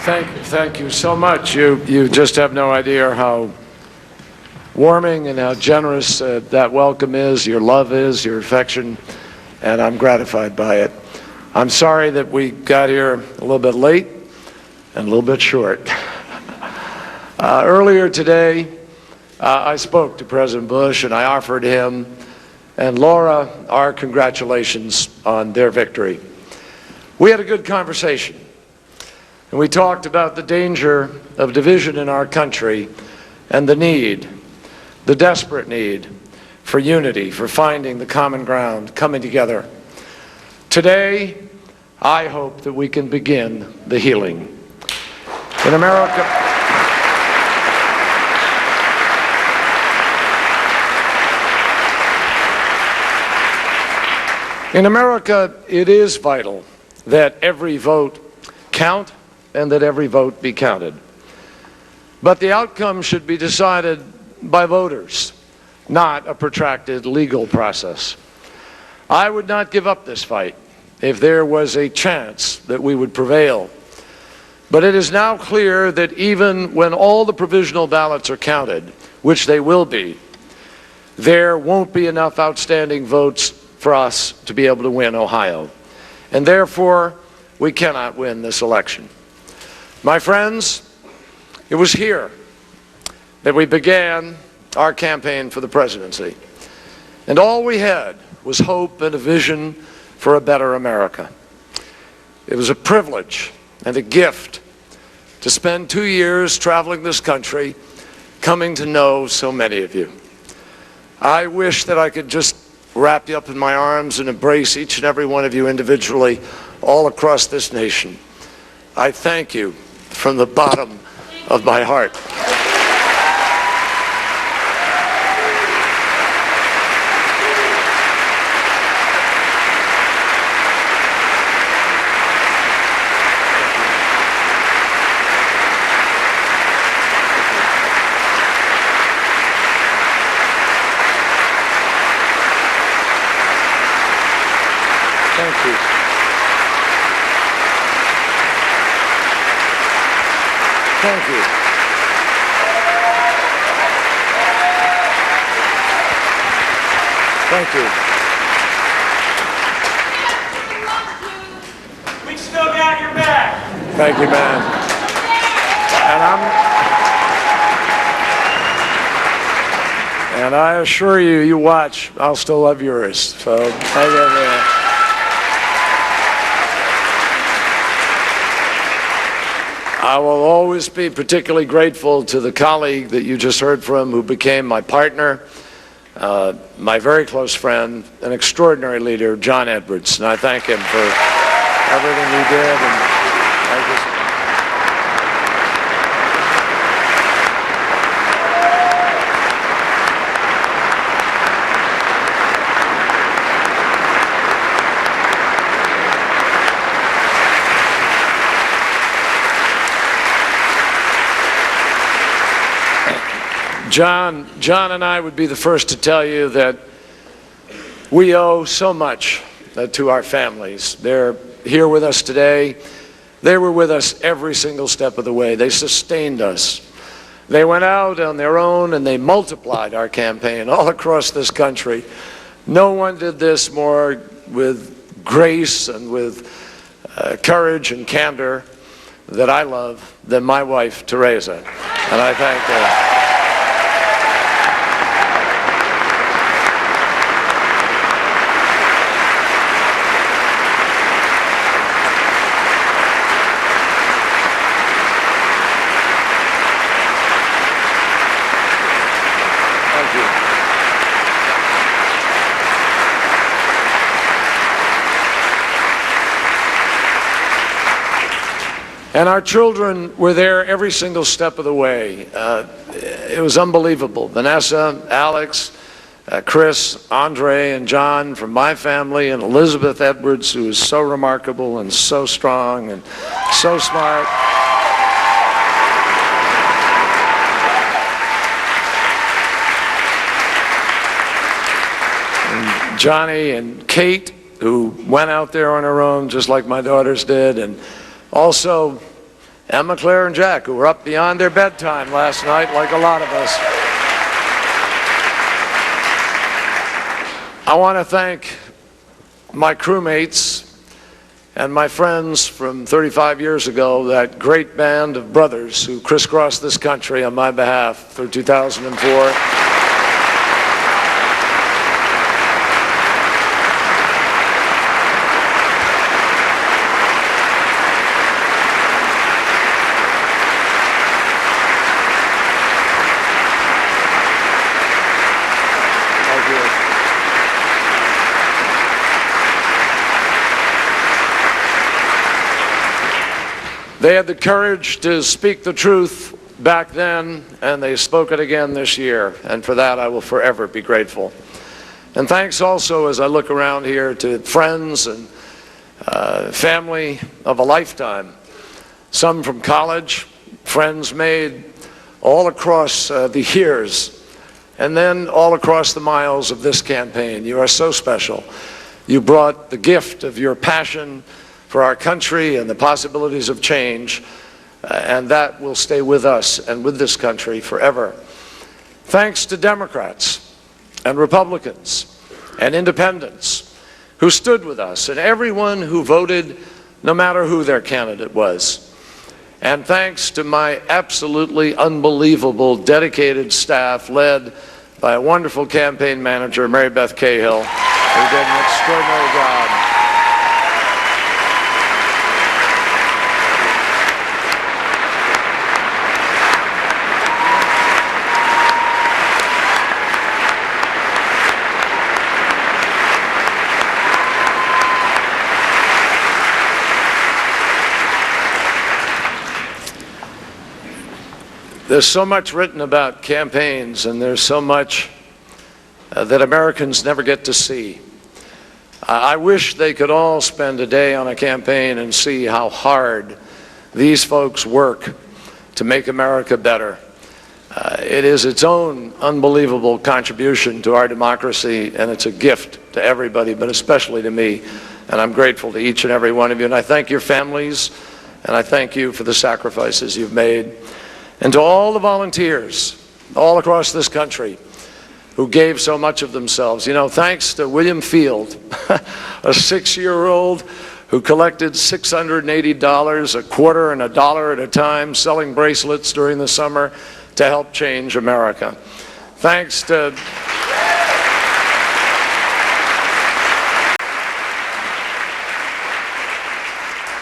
Thank you so much. You just have no idea how warming and how generous that welcome is, your love is, your affection, and I'm gratified by it. I'm sorry that we got here a little bit late and a little bit short. Earlier today, I spoke to President Bush and I offered him and Laura our congratulations on their victory. We had a good conversation, and we talked about the danger of division in our country and the desperate need for unity, for finding the common ground, coming together. Today, I hope that we can begin the healing. In America, it is vital that every vote count and that every vote be counted. But the outcome should be decided by voters, not a protracted legal process. I would not give up this fight if there was a chance that we would prevail. But it is now clear that even when all the provisional ballots are counted, which they will be, there won't be enough outstanding votes for us to be able to win Ohio. And therefore, we cannot win this election. My friends, it was here that we began our campaign for the presidency. And all we had was hope and a vision for a better America. It was a privilege and a gift to spend 2 years traveling this country, coming to know so many of you. I wish that I could just wrap you up in my arms and embrace each and every one of you individually all across this nation. I thank you from the bottom of my heart. Thank you. Thank you. Thank you. We still got your back. Thank you, man. And I assure you, you watch, I'll still love yours. So, thank you, man. I will always be particularly grateful to the colleague that you just heard from who became my partner, my very close friend, an extraordinary leader, John Edwards. And I thank him for everything he did. And John and I would be the first to tell you that we owe so much to our families. They're here with us today. They were with us every single step of the way. They sustained us. They went out on their own and they multiplied our campaign all across this country. No one did this more with grace and with courage and candor that I love than my wife, Teresa. And I thank her. And our children were there every single step of the way. It was unbelievable. Vanessa, Alex, Chris, Andre, and John from my family, and Elizabeth Edwards, who is so remarkable and so strong and so smart. And Johnny and Kate, who went out there on her own, just like my daughters did, and also Emma, Claire, and Jack, who were up beyond their bedtime last night, like a lot of us. I want to thank my crewmates and my friends from 35 years ago, that great band of brothers who crisscrossed this country on my behalf through 2004. They had the courage to speak the truth back then, and they spoke it again this year, and for that I will forever be grateful. And thanks also, as I look around here, to friends and family of a lifetime, some from college, friends made all across the years, and then all across the miles of this campaign. You are so special. You brought the gift of your passion for our country and the possibilities of change, and that will stay with us and with this country forever. Thanks to Democrats and Republicans and independents who stood with us, and everyone who voted, no matter who their candidate was. And thanks to my absolutely unbelievable, dedicated staff led by a wonderful campaign manager, Mary Beth Cahill, who did an extraordinary job. There's so much written about campaigns, and there's so much that Americans never get to see. I wish they could all spend a day on a campaign and see how hard these folks work to make America better. It is its own unbelievable contribution to our democracy, and it's a gift to everybody, but especially to me. And I'm grateful to each and every one of you. And I thank your families, and I thank you for the sacrifices you've made. And to all the volunteers all across this country who gave so much of themselves. You know, thanks to William Field, a 6-year-old who collected $680, a quarter and a dollar at a time, selling bracelets during the summer to help change America. Thanks to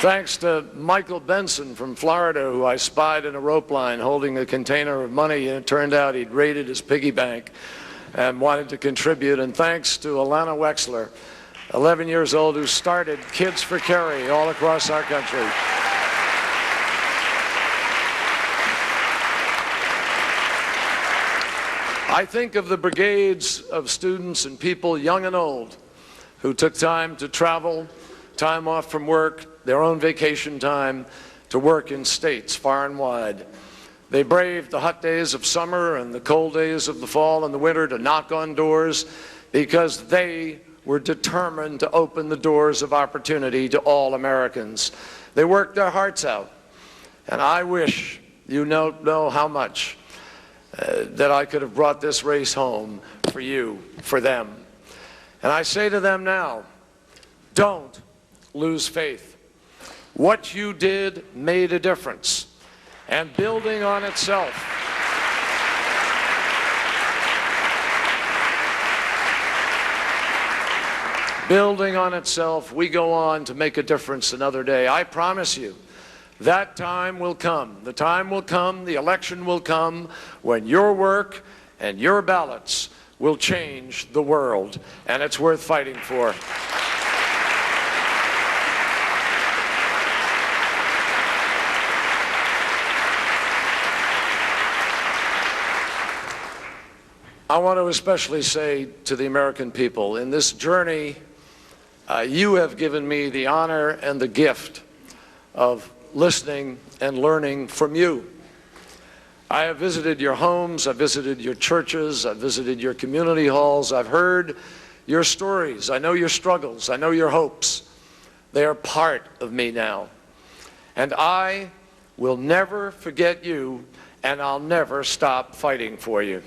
Thanks to Michael Benson from Florida, who I spied in a rope line holding a container of money, and it turned out he'd raided his piggy bank and wanted to contribute. And thanks to Alana Wexler, 11 years old, who started Kids for Kerry all across our country. I think of the brigades of students and people, young and old, who took time to travel, time off from work, their own vacation time, to work in states far and wide. They braved the hot days of summer and the cold days of the fall and the winter to knock on doors because they were determined to open the doors of opportunity to all Americans. They worked their hearts out, and I wish you know how much that I could have brought this race home for you, for them. And I say to them now, don't lose faith. What you did made a difference, and building on itself, we go on to make a difference another day. I promise you, that time will come. The time will come, the election will come, when your work and your ballots will change the world, and it's worth fighting for. I want to especially say to the American people, in this journey, you have given me the honor and the gift of listening and learning from you. I have visited your homes, I've visited your churches, I've visited your community halls, I've heard your stories, I know your struggles, I know your hopes. They are part of me now. And I will never forget you, and I'll never stop fighting for you.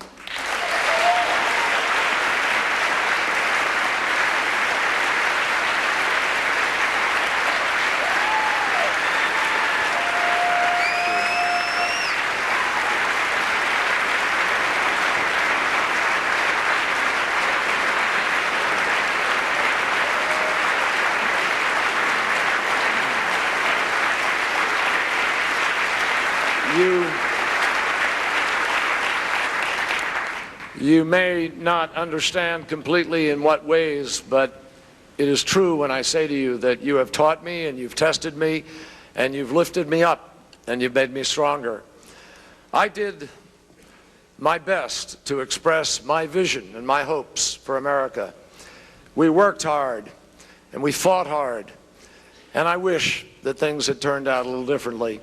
You may not understand completely in what ways, but it is true when I say to you that you have taught me and you've tested me and you've lifted me up and you've made me stronger. I did my best to express my vision and my hopes for America. We worked hard and we fought hard, and I wish that things had turned out a little differently.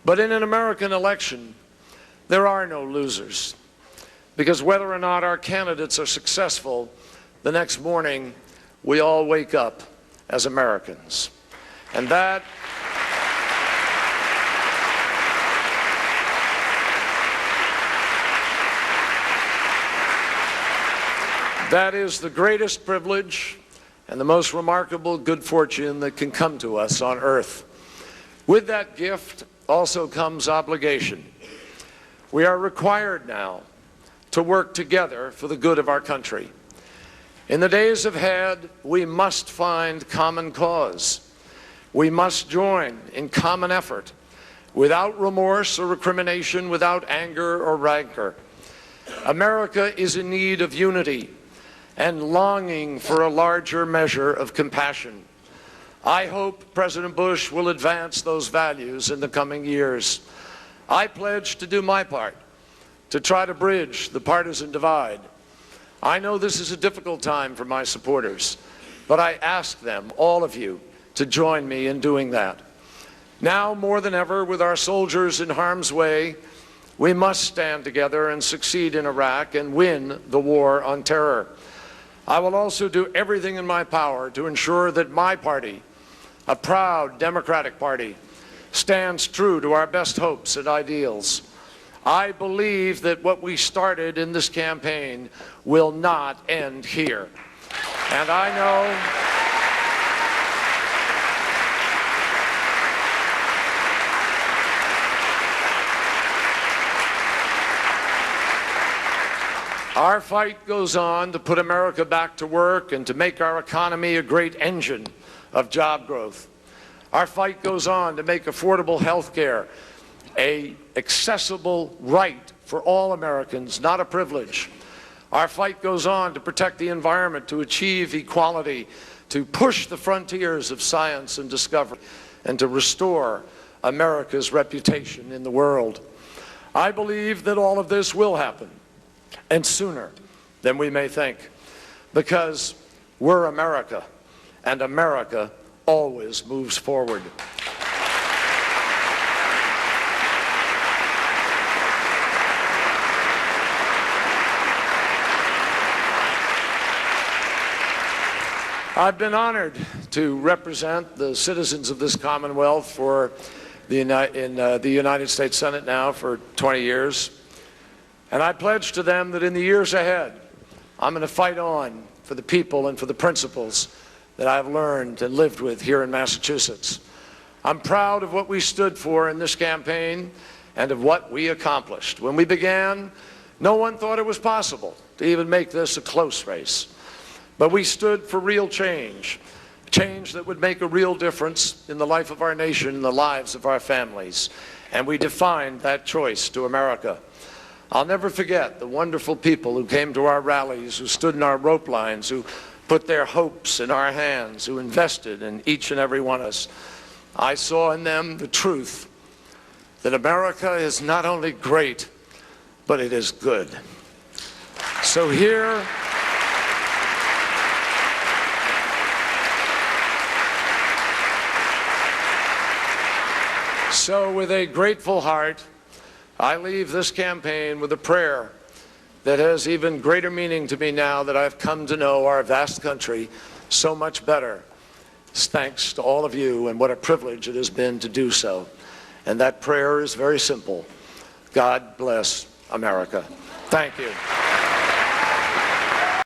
But in an American election, there are no losers. Because whether or not our candidates are successful, the next morning we all wake up as Americans. And that is the greatest privilege and the most remarkable good fortune that can come to us on earth. With that gift also comes obligation. We are required now to work together for the good of our country. In the days ahead, we must find common cause. We must join in common effort, without remorse or recrimination, without anger or rancor. America is in need of unity and longing for a larger measure of compassion. I hope President Bush will advance those values in the coming years. I pledge to do my part to try to bridge the partisan divide. I know this is a difficult time for my supporters, but I ask them, all of you, to join me in doing that. Now more than ever, with our soldiers in harm's way, we must stand together and succeed in Iraq and win the war on terror. I will also do everything in my power to ensure that my party, a proud Democratic Party, stands true to our best hopes and ideals. I believe that what we started in this campaign will not end here. And I know our fight goes on to put America back to work and to make our economy a great engine of job growth. Our fight goes on to make affordable health care an accessible right for all Americans, not a privilege. Our fight goes on to protect the environment, to achieve equality, to push the frontiers of science and discovery, and to restore America's reputation in the world. I believe that all of this will happen, and sooner than we may think, because we're America, and America always moves forward. I've been honored to represent the citizens of this Commonwealth for in the United States Senate now for 20 years. And I pledge to them that in the years ahead, I'm going to fight on for the people and for the principles that I've learned and lived with here in Massachusetts. I'm proud of what we stood for in this campaign and of what we accomplished. When we began, no one thought it was possible to even make this a close race. But we stood for real change, change that would make a real difference in the life of our nation and the lives of our families. And we defined that choice to America. I'll never forget the wonderful people who came to our rallies, who stood in our rope lines, who put their hopes in our hands, who invested in each and every one of us. I saw in them the truth that America is not only great, but it is good. So here, with a grateful heart, I leave this campaign with a prayer that has even greater meaning to me now that I've come to know our vast country so much better. Thanks to all of you, and what a privilege it has been to do so. And that prayer is very simple. God bless America. Thank you.